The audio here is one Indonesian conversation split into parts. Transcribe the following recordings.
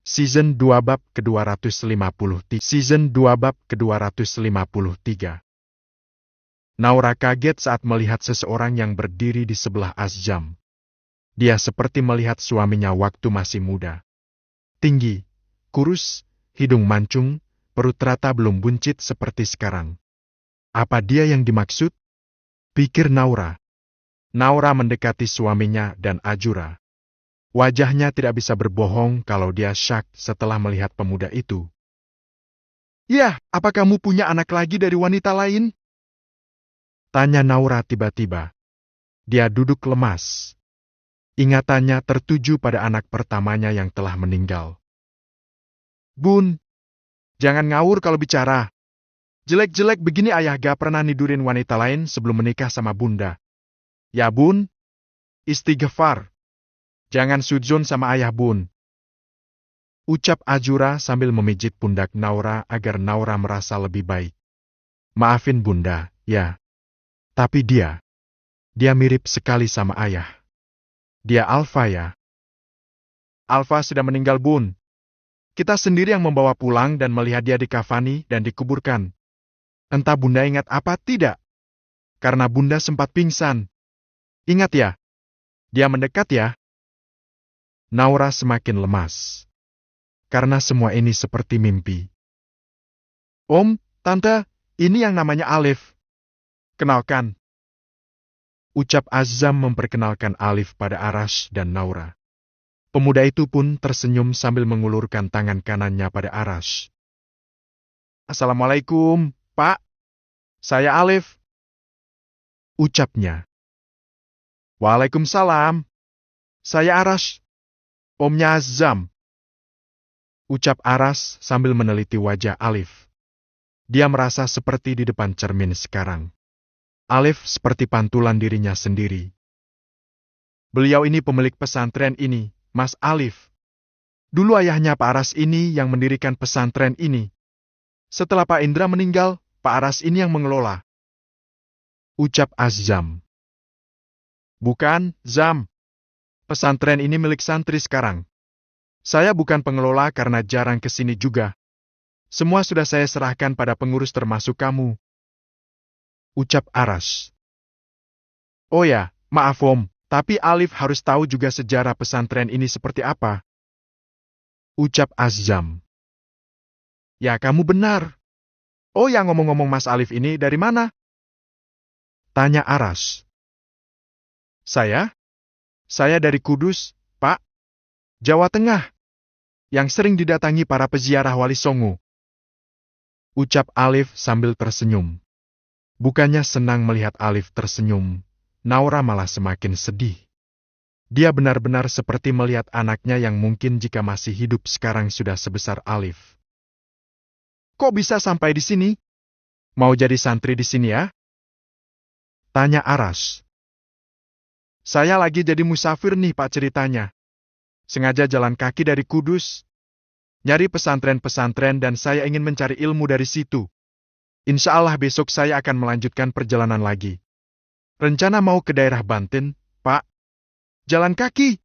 Season 2 bab ke-253. Season 2 bab ke-253. Naura kaget saat melihat seseorang yang berdiri di sebelah Azam. Dia seperti melihat suaminya waktu masih muda. Tinggi, kurus, hidung mancung, perut rata belum buncit seperti sekarang. Apa dia yang dimaksud? Pikir Naura. Naura mendekati suaminya dan Ajura. Wajahnya tidak bisa berbohong kalau dia syak setelah melihat pemuda itu. "Yah, apa kamu punya anak lagi dari wanita lain?" tanya Naura tiba-tiba. Dia duduk lemas. Ingatannya tertuju pada anak pertamanya yang telah meninggal. "Bun, jangan ngawur kalau bicara. Jelek-jelek begini ayah gak pernah nidurin wanita lain sebelum menikah sama bunda. Ya bun, istighfar. Jangan sudzon sama ayah bun." Ucap Ajura sambil memijit pundak Naura agar Naura merasa lebih baik. "Maafin bunda, ya. Tapi dia mirip sekali sama ayah. Dia Alfa ya." "Alfa sudah meninggal bun. Kita sendiri yang membawa pulang dan melihat dia dikafani dan dikuburkan. Entah bunda ingat apa tidak? Karena bunda sempat pingsan. Ingat ya? Dia mendekat ya." Naura semakin lemas. Karena semua ini seperti mimpi. "Om, Tante, ini yang namanya Alif. Kenalkan." Ucap Azam memperkenalkan Alif pada Arash dan Naura. Pemuda itu pun tersenyum sambil mengulurkan tangan kanannya pada Arash. "Assalamualaikum, Pak. Saya Alif." Ucapnya. "Waalaikumsalam. Saya Arash. Omnya Azam." Ucap Aras sambil meneliti wajah Alif. Dia merasa seperti di depan cermin sekarang. Alif seperti pantulan dirinya sendiri. "Beliau ini pemilik pesantren ini, Mas Alif. Dulu ayahnya Pak Aras ini yang mendirikan pesantren ini. Setelah Pak Indra meninggal, Pak Aras ini yang mengelola." Ucap Azam. "Bukan, Zam. Pesantren ini milik santri sekarang. Saya bukan pengelola karena jarang kesini juga. Semua sudah saya serahkan pada pengurus termasuk kamu." Ucap Aras. "Oh ya, maaf Om, tapi Alif harus tahu juga sejarah pesantren ini seperti apa." Ucap Azam. "Ya kamu benar. Oh ya ngomong-ngomong Mas Alif ini dari mana?" Tanya Aras. Saya dari Kudus, Pak. Jawa Tengah. Yang sering didatangi para peziarah Wali Songo." Ucap Alif sambil tersenyum. Bukannya senang melihat Alif tersenyum, Naura malah semakin sedih. Dia benar-benar seperti melihat anaknya yang mungkin jika masih hidup sekarang sudah sebesar Alif. "Kok bisa sampai di sini? Mau jadi santri di sini ya?" Tanya Aras. "Saya lagi jadi musafir nih Pak ceritanya. Sengaja jalan kaki dari Kudus. Nyari pesantren-pesantren dan saya ingin mencari ilmu dari situ. Insya Allah besok saya akan melanjutkan perjalanan lagi. Rencana mau ke daerah Banten, Pak. Jalan kaki."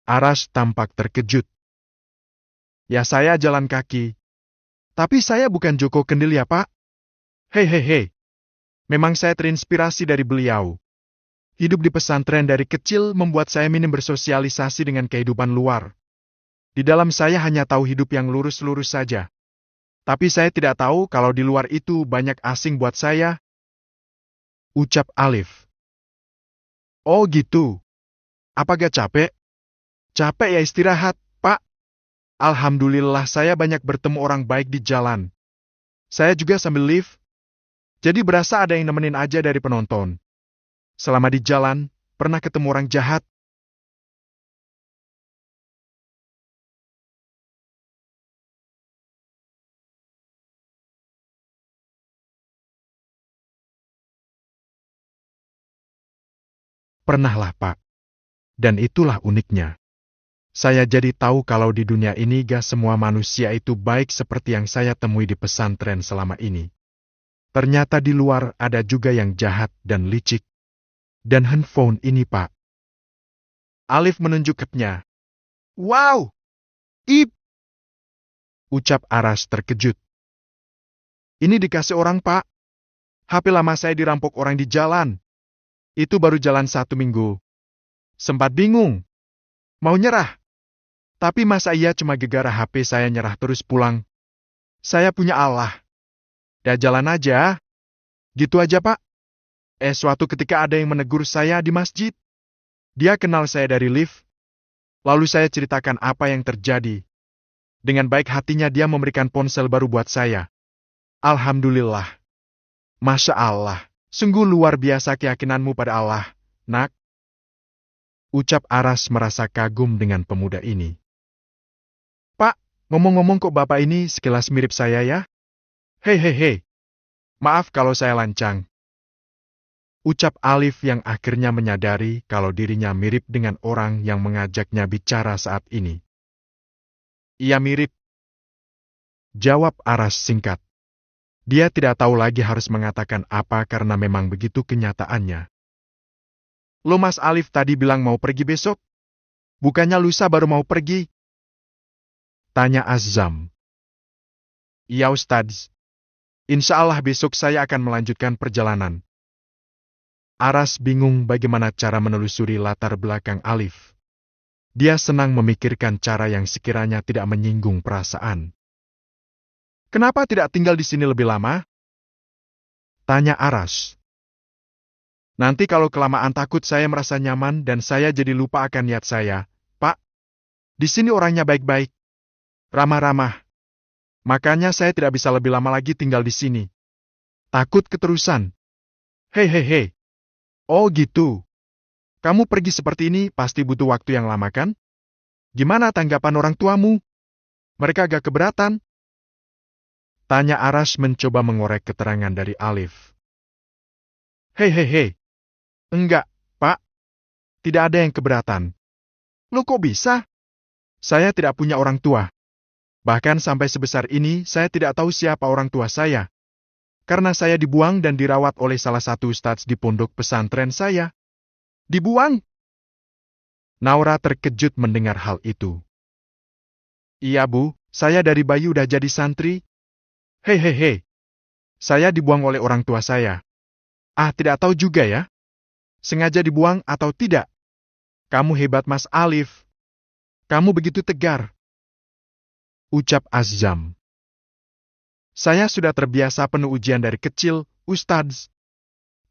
Aras tampak terkejut. "Ya saya jalan kaki. Tapi saya bukan Joko Kendil ya Pak. Hei. Memang saya terinspirasi dari beliau. Hidup di pesantren dari kecil membuat saya minim bersosialisasi dengan kehidupan luar. Di dalam saya hanya tahu hidup yang lurus-lurus saja. Tapi saya tidak tahu kalau di luar itu banyak asing buat saya." Ucap Alif. "Oh gitu. Apa gak capek?" "Capek ya istirahat, Pak. Alhamdulillah saya banyak bertemu orang baik di jalan. Saya juga sambil lift. Jadi berasa ada yang nemenin aja dari penonton. Selama di jalan, pernah ketemu orang jahat?" "Pernahlah Pak. Dan itulah uniknya. Saya jadi tahu kalau di dunia ini gak semua manusia itu baik seperti yang saya temui di pesantren selama ini. Ternyata di luar ada juga yang jahat dan licik. Dan handphone ini Pak." Alif menunjukkannya. "Wow! Ip! Ucap Aras terkejut. Ini dikasih orang, Pak. HP lama saya dirampok orang di jalan. Itu baru jalan 1 minggu. Sempat bingung. Mau nyerah. Tapi masa iya cuma gegara HP saya nyerah terus pulang. Saya punya Allah. Ya jalan aja. Gitu aja, Pak. Suatu ketika ada yang menegur saya di masjid. Dia kenal saya dari lift. Lalu saya ceritakan apa yang terjadi. Dengan baik hatinya dia memberikan ponsel baru buat saya. Alhamdulillah. Masya Allah. Sungguh luar biasa keyakinanmu pada Allah, nak. Ucap Aras merasa kagum dengan pemuda ini. Pak, ngomong-ngomong kok bapak ini sekilas mirip saya ya? Hehehe. Maaf kalau saya lancang. Ucap Alif yang akhirnya menyadari kalau dirinya mirip dengan orang yang mengajaknya bicara saat ini. Iya mirip. Jawab Aras singkat. Dia tidak tahu lagi harus mengatakan apa karena memang begitu kenyataannya. Lo Mas Alif tadi bilang mau pergi besok? Bukannya lusa baru mau pergi? Tanya Azam. Iya Ustadz. Insya Allah besok saya akan melanjutkan perjalanan. Aras bingung bagaimana cara menelusuri latar belakang Alif. Dia senang memikirkan cara yang sekiranya tidak menyinggung perasaan. Kenapa tidak tinggal di sini lebih lama? Tanya Aras. Nanti kalau kelamaan takut saya merasa nyaman dan saya jadi lupa akan niat saya. Pak, di sini orangnya baik-baik. Ramah-ramah. Makanya saya tidak bisa lebih lama lagi tinggal di sini. Takut keterusan. Hehehe. Oh gitu. Kamu pergi seperti ini pasti butuh waktu yang lama kan? Gimana tanggapan orang tuamu? Mereka agak keberatan? Tanya Aras mencoba mengorek keterangan dari Alif. Hehehe. Enggak, Pak. Tidak ada yang keberatan. Lo kok bisa? Saya tidak punya orang tua. Bahkan sampai sebesar ini saya tidak tahu siapa orang tua saya. Karena saya dibuang dan dirawat oleh salah satu ustadz di pondok pesantren saya. Dibuang? Naura terkejut mendengar hal itu. Iya Bu, saya dari bayi udah jadi santri. Hehehe. Saya dibuang oleh orang tua saya. Ah, tidak tahu juga ya. Sengaja dibuang atau tidak? Kamu hebat Mas Alif. Kamu begitu tegar. Ucap Azam. Saya sudah terbiasa penuh ujian dari kecil, Ustadz.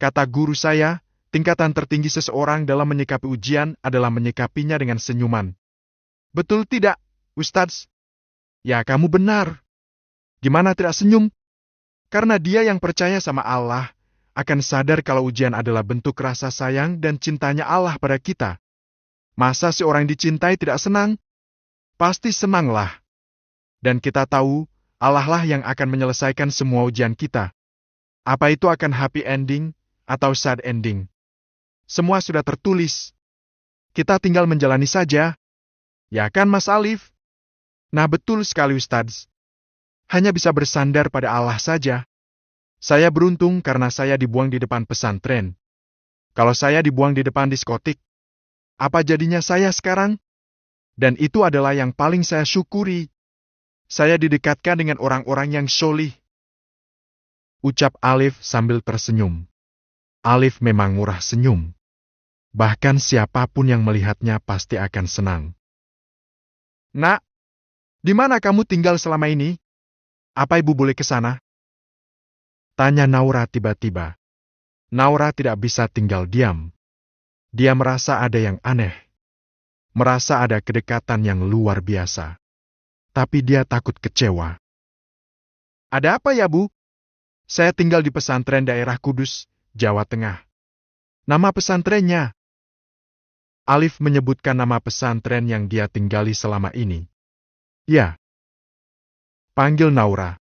Kata guru saya, tingkatan tertinggi seseorang dalam menyikapi ujian adalah menyikapinya dengan senyuman. Betul tidak, Ustadz? Ya, kamu benar. Gimana tidak senyum? Karena dia yang percaya sama Allah, akan sadar kalau ujian adalah bentuk rasa sayang dan cintanya Allah pada kita. Masa seorang dicintai tidak senang? Pasti senanglah. Dan kita tahu, Allah lah yang akan menyelesaikan semua ujian kita. Apa itu akan happy ending atau sad ending? Semua sudah tertulis. Kita tinggal menjalani saja. Ya kan Mas Alif? Nah betul sekali Ustadz. Hanya bisa bersandar pada Allah saja. Saya beruntung karena saya dibuang di depan pesantren. Kalau saya dibuang di depan diskotik, apa jadinya saya sekarang? Dan itu adalah yang paling saya syukuri. Saya didekatkan dengan orang-orang yang solih. Ucap Alif sambil tersenyum. Alif memang murah senyum. Bahkan siapapun yang melihatnya pasti akan senang. Nak, di mana kamu tinggal selama ini? Apa ibu boleh ke sana? Tanya Naura tiba-tiba. Naura tidak bisa tinggal diam. Dia merasa ada yang aneh. Merasa ada kedekatan yang luar biasa. Tapi dia takut kecewa. Ada apa ya, Bu? Saya tinggal di pesantren daerah Kudus, Jawa Tengah. Nama pesantrennya? Alif menyebutkan nama pesantren yang dia tinggali selama ini. Ya. Panggil Naura.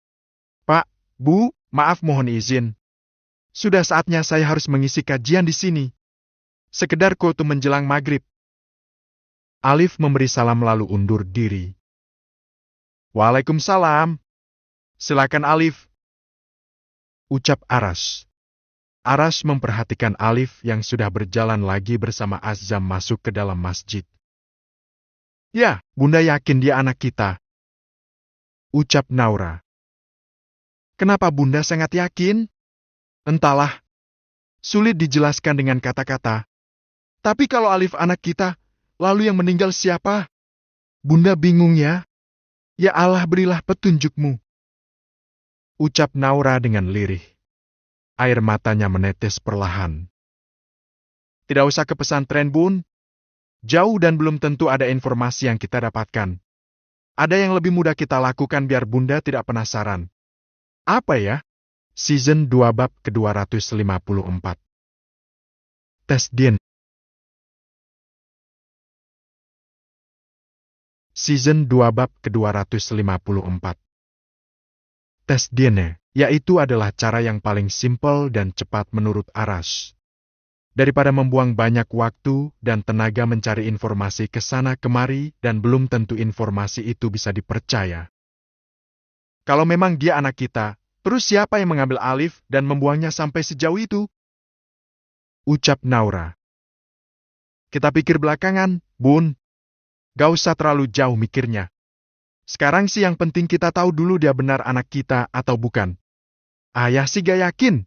Pak, Bu, maaf mohon izin. Sudah saatnya saya harus mengisi kajian di sini. Sekedar kutu menjelang maghrib. Alif memberi salam lalu undur diri. Waalaikumsalam. Silakan Alif. Ucap Aras. Aras memperhatikan Alif yang sudah berjalan lagi bersama Azam masuk ke dalam masjid. Ya, Bunda yakin dia anak kita, ucap Naura. Kenapa Bunda sangat yakin? Entahlah, sulit dijelaskan dengan kata-kata. Tapi kalau Alif anak kita, lalu yang meninggal siapa? Bunda bingung ya. Ya Allah, berilah petunjukmu, ucap Naura dengan lirih. Air matanya menetes perlahan. Tidak usah ke pesantren, Bun. Jauh dan belum tentu ada informasi yang kita dapatkan. Ada yang lebih mudah kita lakukan biar Bunda tidak penasaran. Apa ya? Season 2 bab ke-254. Tes Dien. Season 2 bab ke-254. Tes DNA, yaitu adalah cara yang paling simpel dan cepat menurut Aras. Daripada membuang banyak waktu dan tenaga mencari informasi ke sana kemari dan belum tentu informasi itu bisa dipercaya. Kalau memang dia anak kita, terus siapa yang mengambil Alif dan membuangnya sampai sejauh itu? Ucap Naura. Kita pikir belakangan, Bun. Gak usah terlalu jauh mikirnya. Sekarang sih yang penting kita tahu dulu dia benar anak kita atau bukan. Ayah sih gak yakin.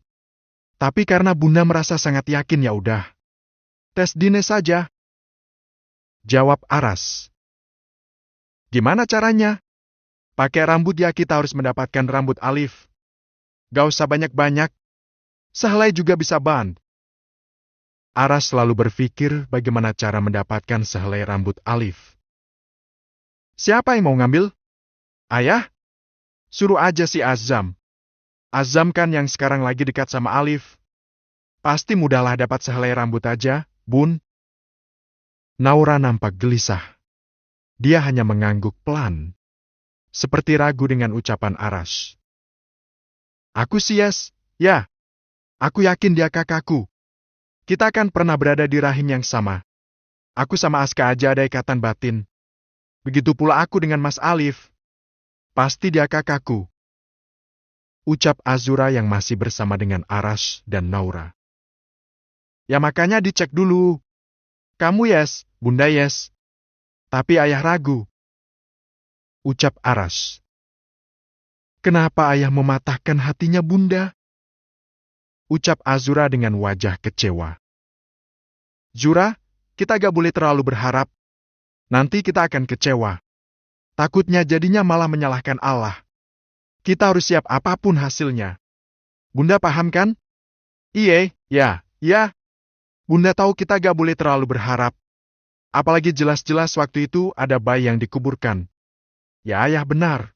Tapi karena Bunda merasa sangat yakin ya udah. Tes DNA saja. Jawab Aras. Gimana caranya? Pakai rambut ya, kita harus mendapatkan rambut Alif. Gak usah banyak-banyak. Sehelai juga bisa band. Aras selalu berpikir bagaimana cara mendapatkan sehelai rambut Alif. Siapa yang mau ngambil? Ayah? Suruh aja si Azam. Azam kan yang sekarang lagi dekat sama Alif. Pasti mudahlah dapat sehelai rambut aja, Bun. Naura nampak gelisah. Dia hanya mengangguk pelan. Seperti ragu dengan ucapan Aras. Aku sih yes, ya. Aku yakin dia kakakku. Kita kan pernah berada di rahim yang sama. Aku sama Aska aja ada ikatan batin. Begitu pula aku dengan Mas Alif. Pasti dia kakakku. Ucap Azura yang masih bersama dengan Aras dan Naura. Ya makanya dicek dulu. Kamu yes, Bunda yes. Tapi ayah ragu. Ucap Aras. Kenapa ayah mematahkan hatinya Bunda? Ucap Azura dengan wajah kecewa. Zura, kita gak boleh terlalu berharap. Nanti kita akan kecewa. Takutnya jadinya malah menyalahkan Allah. Kita harus siap apapun hasilnya. Bunda paham kan? Iya, ya. Bunda tahu kita gak boleh terlalu berharap. Apalagi jelas-jelas waktu itu ada bayi yang dikuburkan. Ya ayah benar.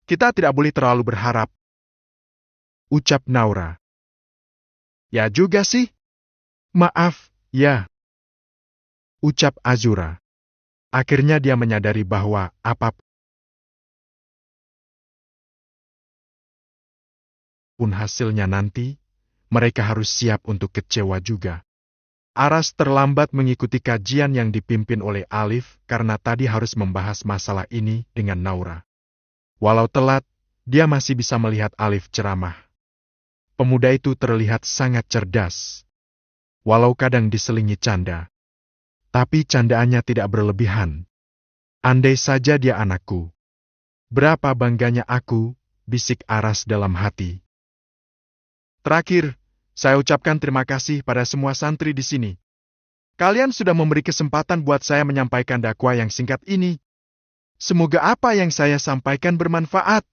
Kita tidak boleh terlalu berharap. Ucap Naura. Ya juga sih. Maaf, ya. Ucap Azura. Akhirnya dia menyadari bahwa apapun hasilnya nanti, mereka harus siap untuk kecewa juga. Aras terlambat mengikuti kajian yang dipimpin oleh Alif karena tadi harus membahas masalah ini dengan Naura. Walau telat, dia masih bisa melihat Alif ceramah. Pemuda itu terlihat sangat cerdas. Walau kadang diselingi canda. Tapi candaannya tidak berlebihan. Andai saja dia anakku. Berapa bangganya aku, bisik Aras dalam hati. Terakhir, saya ucapkan terima kasih pada semua santri di sini. Kalian sudah memberi kesempatan buat saya menyampaikan dakwah yang singkat ini. Semoga apa yang saya sampaikan bermanfaat.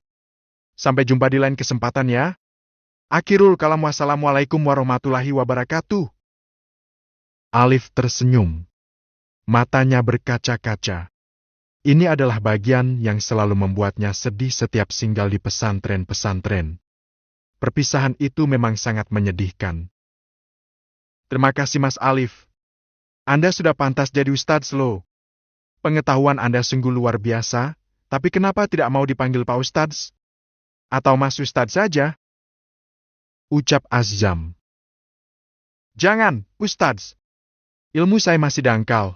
Sampai jumpa di lain kesempatan ya. Akhirul kalam, wassalamualaikum warahmatullahi wabarakatuh. Alif tersenyum. Matanya berkaca-kaca. Ini adalah bagian yang selalu membuatnya sedih setiap singgah di pesantren-pesantren. Perpisahan itu memang sangat menyedihkan. Terima kasih Mas Alif. Anda sudah pantas jadi Ustadz loh. Pengetahuan Anda sungguh luar biasa, tapi kenapa tidak mau dipanggil Pak Ustadz? Atau Mas Ustadz saja? Ucap Azam. Jangan, Ustadz. Ilmu saya masih dangkal.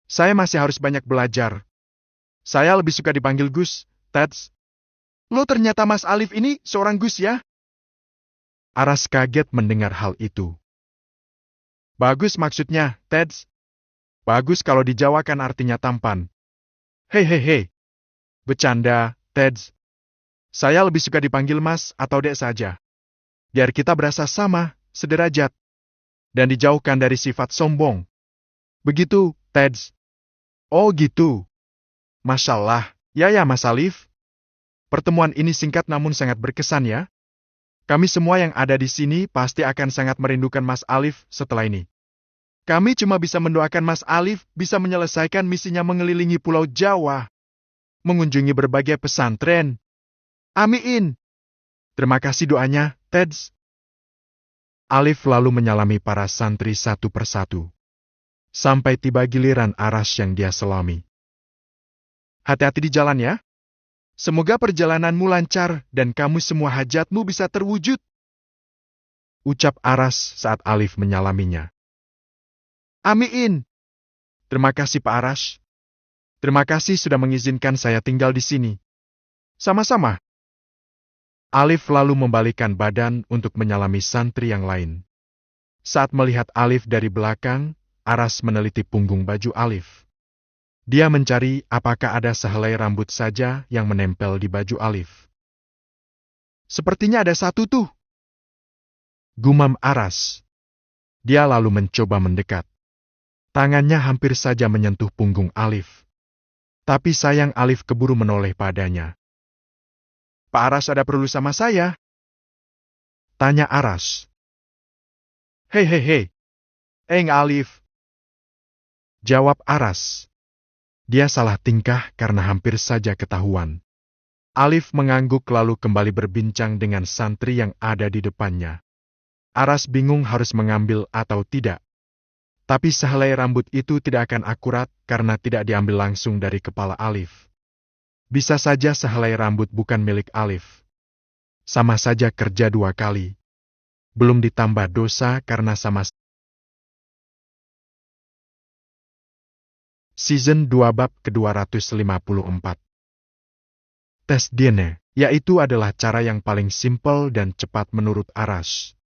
Saya masih harus banyak belajar. Saya lebih suka dipanggil Gus, Teds. Lo ternyata Mas Alif ini seorang Gus ya? Aras kaget mendengar hal itu. Bagus maksudnya, Teds. Bagus kalau di Jawa kan artinya tampan. Hei hei hei. Bercanda, Teds. Saya lebih suka dipanggil Mas atau Dek saja. Biar kita berasa sama, sederajat. Dan dijauhkan dari sifat sombong. Begitu, Teds. Oh gitu. Masyaallah. Ya ya Mas Alif. Pertemuan ini singkat namun sangat berkesan ya. Kami semua yang ada di sini pasti akan sangat merindukan Mas Alif setelah ini. Kami cuma bisa mendoakan Mas Alif bisa menyelesaikan misinya mengelilingi Pulau Jawa. Mengunjungi berbagai pesantren. Amin. Terima kasih doanya, Teds. Alif lalu menyalami para santri satu persatu. Sampai tiba giliran Aras yang dia selami. Hati-hati di jalan ya. Semoga perjalananmu lancar dan kamu semua hajatmu bisa terwujud. Ucap Aras saat Alif menyalaminya. Amin. Terima kasih Pak Aras. Terima kasih sudah mengizinkan saya tinggal di sini. Sama-sama. Alif lalu membalikkan badan untuk menyalami santri yang lain. Saat melihat Alif dari belakang, Aras meneliti punggung baju Alif. Dia mencari apakah ada sehelai rambut saja yang menempel di baju Alif. Sepertinya ada satu tuh. Gumam Aras. Dia lalu mencoba mendekat. Tangannya hampir saja menyentuh punggung Alif. Tapi sayang Alif keburu menoleh padanya. Pak Aras ada perlu sama saya? Tanya Aras. Hei hei hei. Eng Alif. Jawab Aras. Dia salah tingkah karena hampir saja ketahuan. Alif mengangguk lalu kembali berbincang dengan santri yang ada di depannya. Aras bingung harus mengambil atau tidak. Tapi sehelai rambut itu tidak akan akurat karena tidak diambil langsung dari kepala Alif. Bisa saja sehelai rambut bukan milik Alif. Sama saja kerja dua kali. Belum ditambah dosa karena sama. Season 2 bab ke-254. Tes DNA, yaitu adalah cara yang paling simpel dan cepat menurut Aras.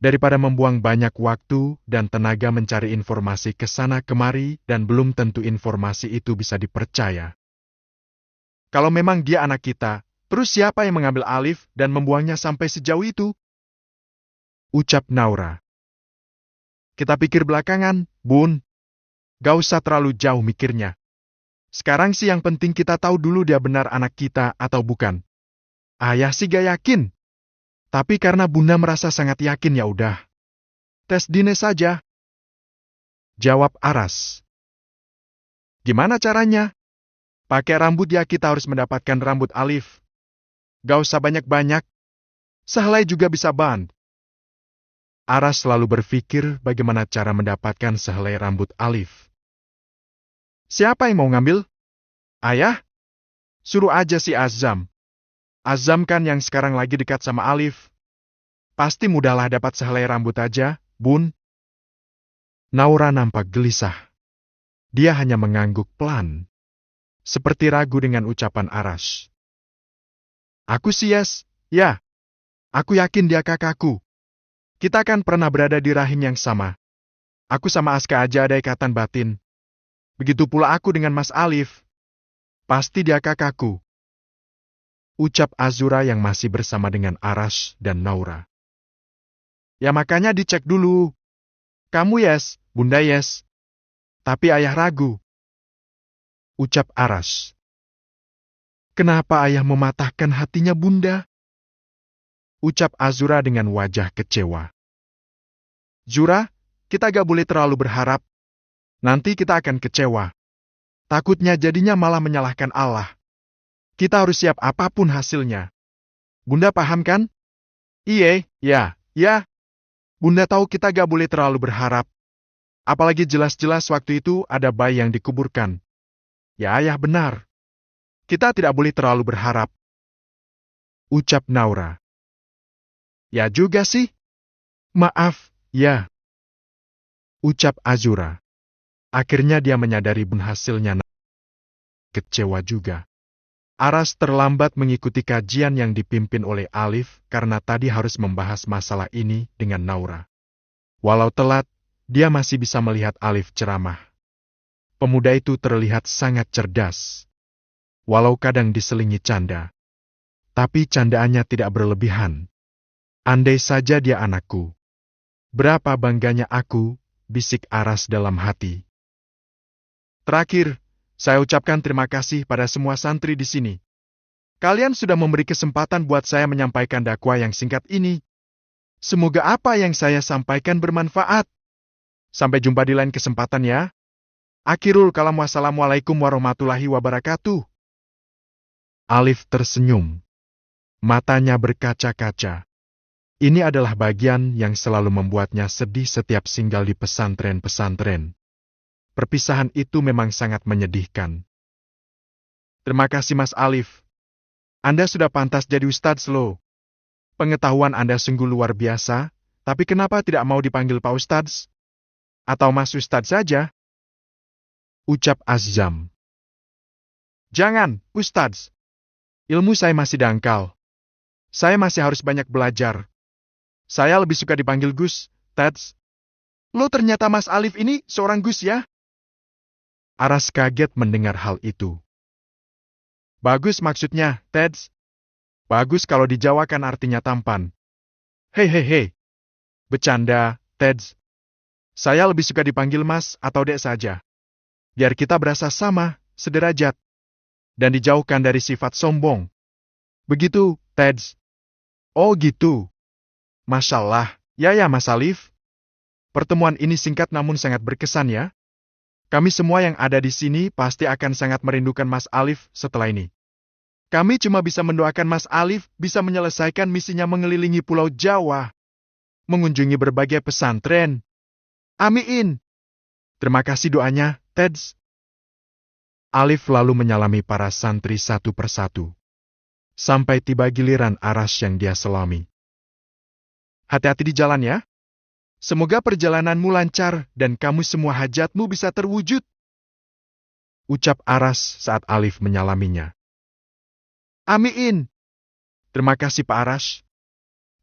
Daripada membuang banyak waktu dan tenaga mencari informasi ke sana kemari dan belum tentu informasi itu bisa dipercaya. Kalau memang dia anak kita, terus siapa yang mengambil Alif dan membuangnya sampai sejauh itu? Ucap Naura. Kita pikir belakangan, Bun. Gak usah terlalu jauh mikirnya. Sekarang sih yang penting kita tahu dulu dia benar anak kita atau bukan. Ayah sih gak yakin. Tapi karena Bunda merasa sangat yakin ya udah. Tes DNA saja. Jawab Aras. Gimana caranya? Pakai rambut ya kita harus mendapatkan rambut Alif. Gak usah banyak-banyak. Sehelai juga bisa band. Aras selalu berpikir bagaimana cara mendapatkan sehelai rambut Alif. Siapa yang mau ngambil? Ayah? Suruh aja si Azam. Azam kan yang sekarang lagi dekat sama Alif. Pasti mudahlah dapat sehelai rambut aja, Bun. Naura nampak gelisah. Dia hanya mengangguk pelan. Seperti ragu dengan ucapan Aras. Aku sih yes, ya. Aku yakin dia kakakku. Kita kan pernah berada di rahim yang sama. Aku sama Aska aja ada ikatan batin. Begitu pula aku dengan Mas Alif. Pasti dia kakakku. Ucap Azura yang masih bersama dengan Aras dan Naura. Ya makanya dicek dulu. Kamu yes, Bunda yes. Tapi ayah ragu. Ucap Aras. Kenapa ayah mematahkan hatinya Bunda? Ucap Azura dengan wajah kecewa. Zura, kita gak boleh terlalu berharap. Nanti kita akan kecewa. Takutnya jadinya malah menyalahkan Allah. Kita harus siap apapun hasilnya. Bunda paham kan? Iye, ya. Bunda tahu kita gak boleh terlalu berharap. Apalagi jelas-jelas waktu itu ada bayi yang dikuburkan. Ya ayah benar. Kita tidak boleh terlalu berharap. Ucap Naura. Ya juga sih. Maaf, ya. Ucap Azura. Akhirnya dia menyadari bun hasilnya. Kecewa juga. Aras terlambat mengikuti kajian yang dipimpin oleh Alif karena tadi harus membahas masalah ini dengan Naura. Walau telat, dia masih bisa melihat Alif ceramah. Pemuda itu terlihat sangat cerdas, walau kadang diselingi canda. Tapi candaannya tidak berlebihan. Andai saja dia anakku. Berapa bangganya aku, bisik Aras dalam hati. Terakhir, saya ucapkan terima kasih pada semua santri di sini. Kalian sudah memberi kesempatan buat saya menyampaikan dakwah yang singkat ini. Semoga apa yang saya sampaikan bermanfaat. Sampai jumpa di lain kesempatan ya. Akhirul kalam, wassalamualaikum warahmatullahi wabarakatuh. Alif tersenyum. Matanya berkaca-kaca. Ini adalah bagian yang selalu membuatnya sedih setiap singgah di pesantren-pesantren. Perpisahan itu memang sangat menyedihkan. Terima kasih Mas Alif. Anda sudah pantas jadi Ustadz loh. Pengetahuan Anda sungguh luar biasa, tapi kenapa tidak mau dipanggil Pak Ustadz? Atau Mas Ustadz saja? Ucap Azam. Jangan, Ustadz. Ilmu saya masih dangkal. Saya masih harus banyak belajar. Saya lebih suka dipanggil Gus, Teds. Lo ternyata Mas Alif ini seorang Gus ya? Aras kaget mendengar hal itu. Bagus maksudnya, Teds. Bagus kalau di Jawa kan artinya tampan. Hehehe. Bercanda, Teds. Saya lebih suka dipanggil Mas atau Dek saja. Biar kita berasa sama, sederajat. Dan dijauhkan dari sifat sombong. Begitu, Teds. Oh gitu. Masyaallah, ya Mas Alif. Pertemuan ini singkat namun sangat berkesan ya. Kami semua yang ada di sini pasti akan sangat merindukan Mas Alif setelah ini. Kami cuma bisa mendoakan Mas Alif bisa menyelesaikan misinya mengelilingi Pulau Jawa. Mengunjungi berbagai pesantren. Amin. Terima kasih doanya, Teds. Alif lalu menyalami para santri satu persatu. Sampai tiba giliran Aras yang dia selami. Hati-hati di jalan ya. Semoga perjalananmu lancar dan kamu semua hajatmu bisa terwujud. Ucap Aras saat Alif menyalaminya. Amin. Terima kasih Pak Aras.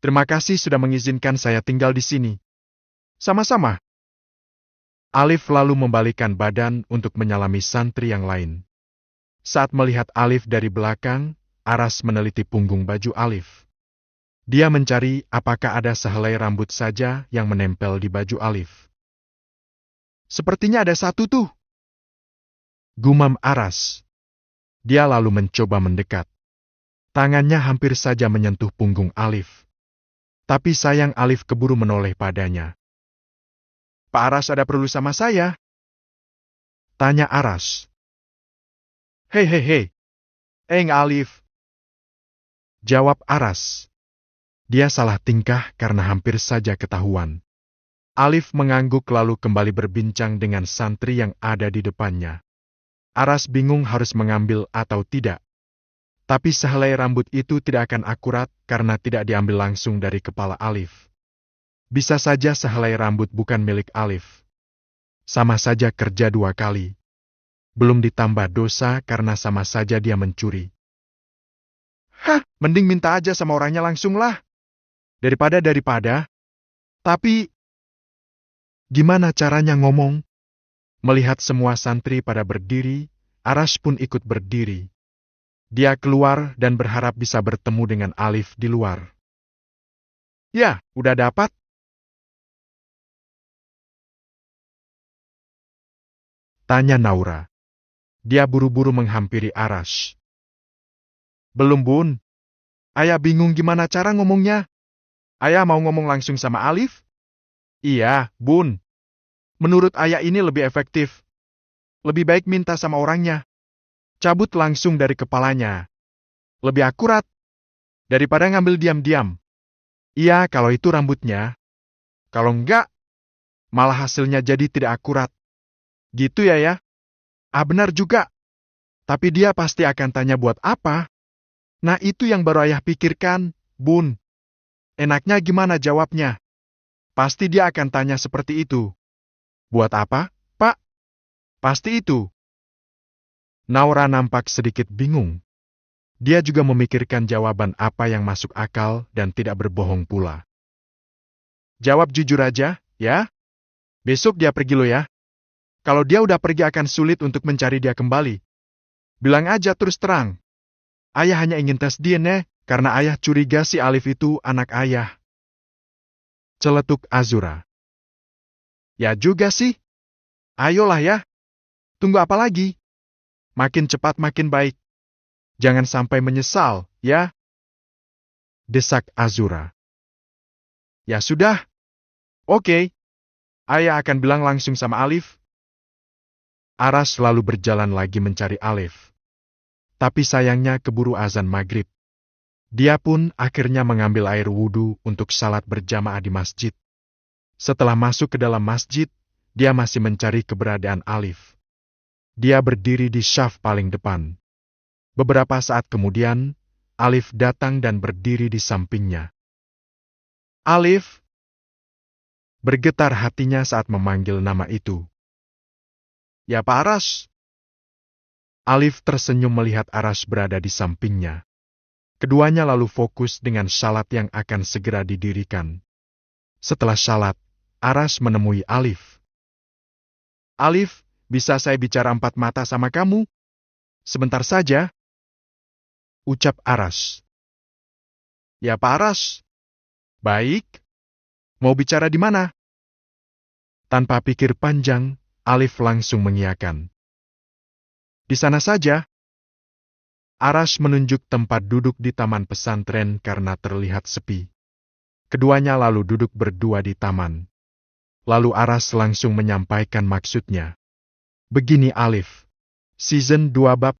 Terima kasih sudah mengizinkan saya tinggal di sini. Sama-sama. Alif lalu membalikkan badan untuk menyalami santri yang lain. Saat melihat Alif dari belakang, Aras meneliti punggung baju Alif. Dia mencari apakah ada sehelai rambut saja yang menempel di baju Alif. Sepertinya ada satu tuh. Gumam Aras. Dia lalu mencoba mendekat. Tangannya hampir saja menyentuh punggung Alif. Tapi sayang Alif keburu menoleh padanya. Pak Aras ada perlu sama saya? Tanya Aras. Hehehe. Alif. Jawab Aras. Dia salah tingkah karena hampir saja ketahuan. Alif mengangguk lalu kembali berbincang dengan santri yang ada di depannya. Aras bingung harus mengambil atau tidak. Tapi sehelai rambut itu tidak akan akurat karena tidak diambil langsung dari kepala Alif. Bisa saja sehelai rambut bukan milik Alif. Sama saja kerja dua kali. Belum ditambah dosa karena sama saja dia mencuri. Hah, mending minta aja sama orangnya langsung lah. Daripada. Tapi, gimana caranya ngomong? Melihat semua santri pada berdiri, Aras pun ikut berdiri. Dia keluar dan berharap bisa bertemu dengan Alif di luar. Ya, udah dapat. Tanya Naura. Dia buru-buru menghampiri Aras. Belum, Bun. Ayah bingung gimana cara ngomongnya. Ayah mau ngomong langsung sama Alif? Iya, Bun. Menurut ayah ini lebih efektif. Lebih baik minta sama orangnya. Cabut langsung dari kepalanya. Lebih akurat. Daripada ngambil diam-diam. Iya, kalau itu rambutnya. Kalau enggak, malah hasilnya jadi tidak akurat. Gitu ya? Ah, benar juga. Tapi dia pasti akan tanya buat apa? Nah, itu yang baru ayah pikirkan, Bun. Enaknya gimana jawabnya? Pasti dia akan tanya seperti itu. Buat apa, Pak? Pasti itu. Naura nampak sedikit bingung. Dia juga memikirkan jawaban apa yang masuk akal dan tidak berbohong pula. Jawab jujur aja, ya? Besok dia pergi lo ya. Kalau dia udah pergi akan sulit untuk mencari dia kembali. Bilang aja terus terang. Ayah hanya ingin tes DNA, karena ayah curiga si Alif itu anak ayah. Celetuk Azura. Ya juga sih. Ayolah ya. Tunggu apa lagi? Makin cepat makin baik. Jangan sampai menyesal, ya? Desak Azura. Ya sudah. Oke. Ayah akan bilang langsung sama Alif. Aras lalu berjalan lagi mencari Alif. Tapi sayangnya keburu azan maghrib. Dia pun akhirnya mengambil air wudhu untuk salat berjamaah di masjid. Setelah masuk ke dalam masjid, dia masih mencari keberadaan Alif. Dia berdiri di syaf paling depan. Beberapa saat kemudian, Alif datang dan berdiri di sampingnya. Alif! Bergetar hatinya saat memanggil nama itu. Ya Pak Aras. Alif tersenyum melihat Aras berada di sampingnya. Keduanya lalu fokus dengan salat yang akan segera didirikan. Setelah salat, Aras menemui Alif. Alif, bisa saya bicara empat mata sama kamu? Sebentar saja. Ucap Aras. Ya Pak Aras. Baik. Mau bicara di mana? Tanpa pikir panjang, Alif langsung mengiyakan. Di sana saja. Aras menunjuk tempat duduk di taman pesantren karena terlihat sepi. Keduanya lalu duduk berdua di taman. Lalu Aras langsung menyampaikan maksudnya. Begini Alif. Season 2 bab